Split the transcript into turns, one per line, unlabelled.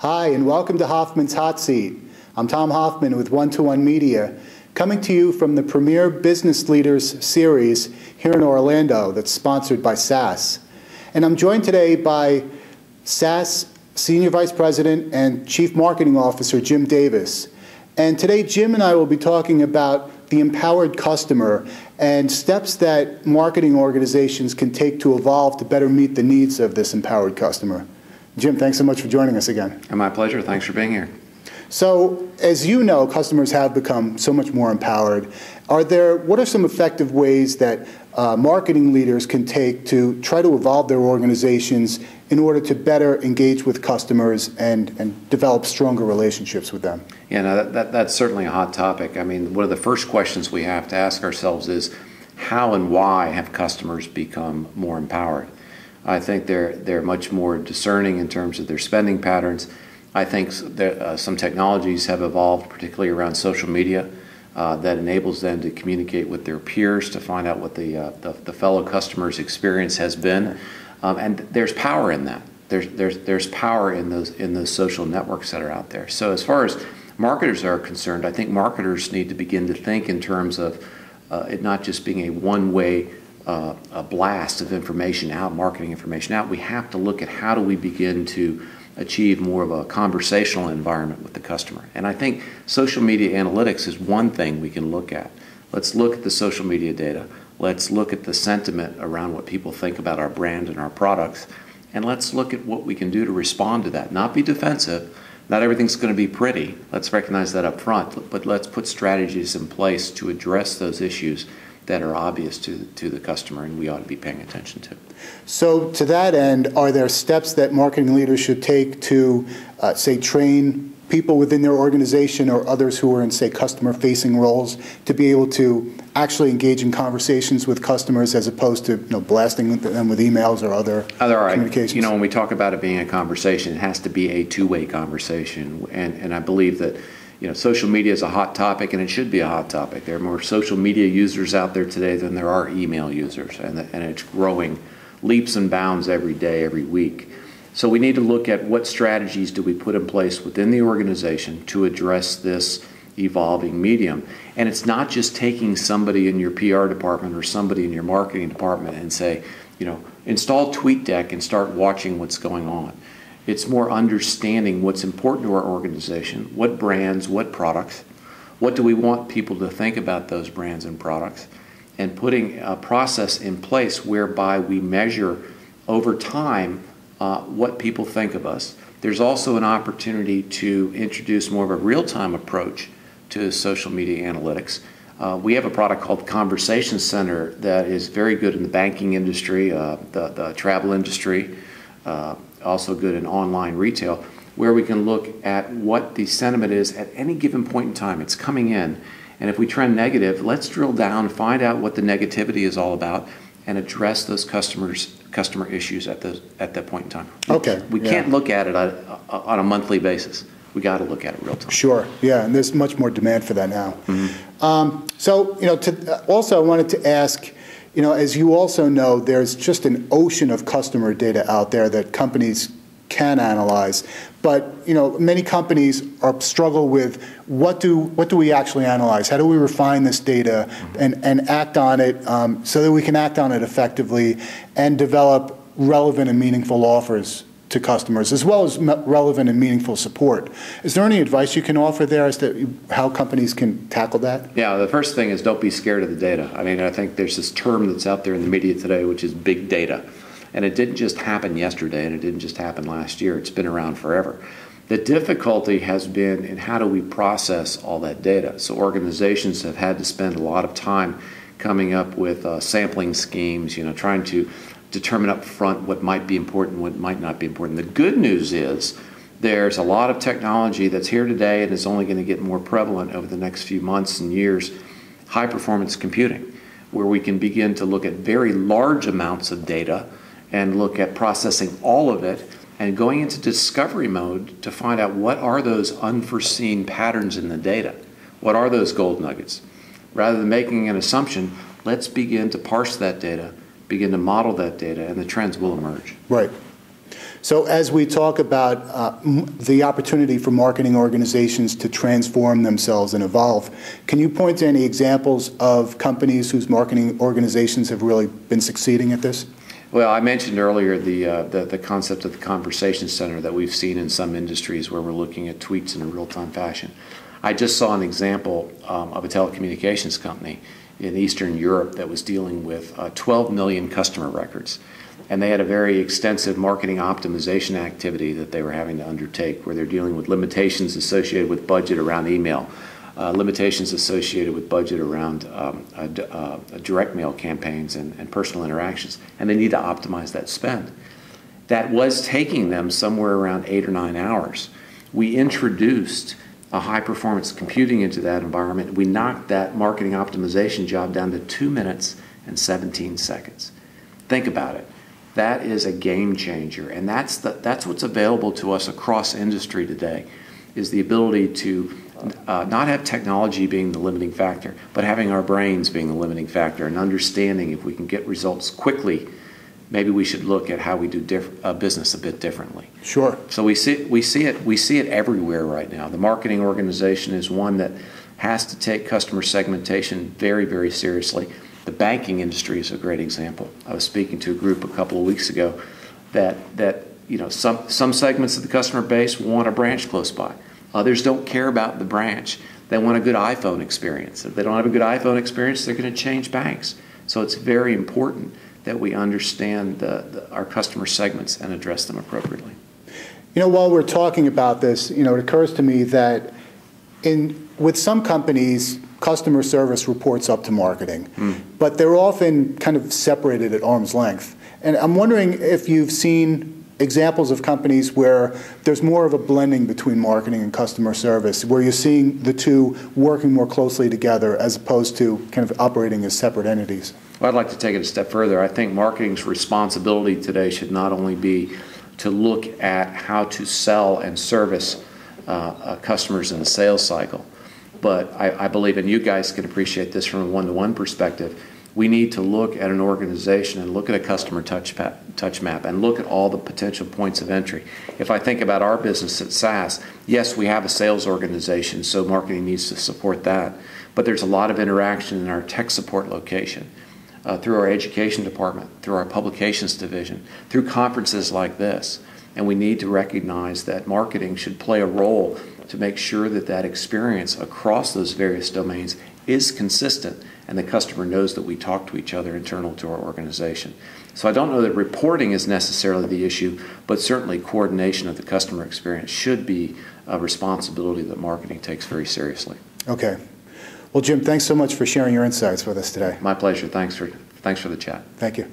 Hi, and welcome to Hoffman's Hot Seat. I'm Tom Hoffman with One-to-One Media, coming to you from the Premier Business Leaders Series here in Orlando that's sponsored by SAS. And I'm joined today by SAS Senior Vice President and Chief Marketing Officer Jim Davis. And today Jim and I will be talking about the empowered customer and steps that marketing organizations can take to evolve to better meet the needs of this empowered customer. Jim, thanks so much for joining us again.
My pleasure. Thanks for being here.
So, as you know, customers have become so much more empowered. What are some effective ways that marketing leaders can take to try to evolve their organizations in order to better engage with customers and develop stronger relationships with them?
Yeah, no, that's certainly a hot topic. I mean, one of the first questions we have to ask ourselves is, how and why have customers become more empowered? I think they're much more discerning in terms of their spending patterns. I think some technologies have evolved, particularly around social media, that enables them to communicate with their peers to find out what the fellow customer's experience has been, and there's power in that. There's power in those social networks that are out there. So as far as marketers are concerned, I think marketers need to begin to think in terms of it not just being a one-way a blast of information out, marketing information out. We have to look at how do we begin to achieve more of a conversational environment with the customer. And I think social media analytics is one thing we can look at. Let's look at the social media data. Let's look at the sentiment around what people think about our brand and our products. And let's look at what we can do to respond to that. Not be defensive. Not everything's going to be pretty. Let's recognize that up front. But let's put strategies in place to address those issues that are obvious to the customer and we ought to be paying attention to.
So to that end, are there steps that marketing leaders should take to, say, train people within their organization or others who are in, say, customer-facing roles to be able to actually engage in conversations with customers as opposed to blasting them with emails or other communications?
When we talk about it being a conversation, it has to be a two-way conversation. And I believe that social media is a hot topic, and it should be a hot topic. There are more social media users out there today than there are email users, and it's growing leaps and bounds every day, every week. So we need to look at what strategies do we put in place within the organization to address this evolving medium. And it's not just taking somebody in your PR department or somebody in your marketing department and say, install TweetDeck and start watching what's going on. It's more understanding what's important to our organization, what brands, what products, what do we want people to think about those brands and products, and putting a process in place whereby we measure over time what people think of us. There's also an opportunity to introduce more of a real-time approach to social media analytics. We have a product called Conversation Center that is very good in the banking industry, the travel industry, also good in online retail, where we can look at what the sentiment is at any given point in time. It's coming in, and if we trend negative, let's drill down, find out what the negativity is all about, and address those customer issues at that point in time.
Okay.
We can't look at it on a monthly basis. We got to look at it real time.
Sure. Yeah, and there's much more demand for that now. Mm-hmm. Also, I wanted to ask. As you also know, there's just an ocean of customer data out there that companies can analyze. But, many companies struggle with what do we actually analyze? How do we refine this data and act on it so that we can act on it effectively and develop relevant and meaningful offers to customers, as well as relevant and meaningful support? Is there any advice you can offer there as to how companies can tackle that?
Yeah, the first thing is don't be scared of the data. I mean, I think there's this term that's out there in the media today, which is big data. And it didn't just happen yesterday, and it didn't just happen last year. It's been around forever. The difficulty has been in how do we process all that data. So organizations have had to spend a lot of time coming up with sampling schemes, trying to determine up front what might be important, what might not be important. The good news is there's a lot of technology that's here today and is only going to get more prevalent over the next few months and years. High-performance computing, where we can begin to look at very large amounts of data and look at processing all of it and going into discovery mode to find out what are those unforeseen patterns in the data. What are those gold nuggets? Rather than making an assumption, let's begin to parse that data, begin to model that data, and the trends will emerge.
Right. So as we talk about the opportunity for marketing organizations to transform themselves and evolve, can you point to any examples of companies whose marketing organizations have really been succeeding at this?
Well, I mentioned earlier the concept of the conversation center that we've seen in some industries where we're looking at tweets in a real-time fashion. I just saw an example of a telecommunications company in Eastern Europe that was dealing with 12 million customer records. And they had a very extensive marketing optimization activity that they were having to undertake, where they're dealing with limitations associated with budget around email, limitations associated with budget around direct mail campaigns and personal interactions. And they need to optimize that spend. That was taking them somewhere around 8 or 9 hours. We introduced a high-performance computing into that environment. We knocked that marketing optimization job down to 2 minutes and 17 seconds. Think about it. That is a game changer, and that's what's available to us across industry today, is the ability to not have technology being the limiting factor, but having our brains being the limiting factor, and understanding if we can get results quickly, maybe we should look at how we do business a bit differently.
Sure.
So we see it everywhere right now. The marketing organization is one that has to take customer segmentation very, very seriously. The banking industry is a great example. I was speaking to a group a couple of weeks ago that some segments of the customer base want a branch close by. Others don't care about the branch. They want a good iPhone experience. If they don't have a good iPhone experience, they're going to change banks. So it's very important that we understand our customer segments and address them appropriately.
While we're talking about this, it occurs to me that with some companies, customer service reports up to marketing, but they're often kind of separated at arm's length. And I'm wondering if you've seen examples of companies where there's more of a blending between marketing and customer service, where you're seeing the two working more closely together as opposed to kind of operating as separate entities.
Well, I'd like to take it a step further. I think marketing's responsibility today should not only be to look at how to sell and service customers in the sales cycle, but I believe, and you guys can appreciate this from a one-to-one perspective, we need to look at an organization and look at a customer touch map and look at all the potential points of entry. If I think about our business at SAS, yes, we have a sales organization, so marketing needs to support that, but there's a lot of interaction in our tech support location, through our education department, through our publications division, through conferences like this. And we need to recognize that marketing should play a role to make sure that that experience across those various domains is consistent and the customer knows that we talk to each other internal to our organization. So I don't know that reporting is necessarily the issue, but certainly coordination of the customer experience should be a responsibility that marketing takes very seriously.
Okay. Well, Jim, thanks so much for sharing your insights with us today.
My pleasure. Thanks for the chat.
Thank you.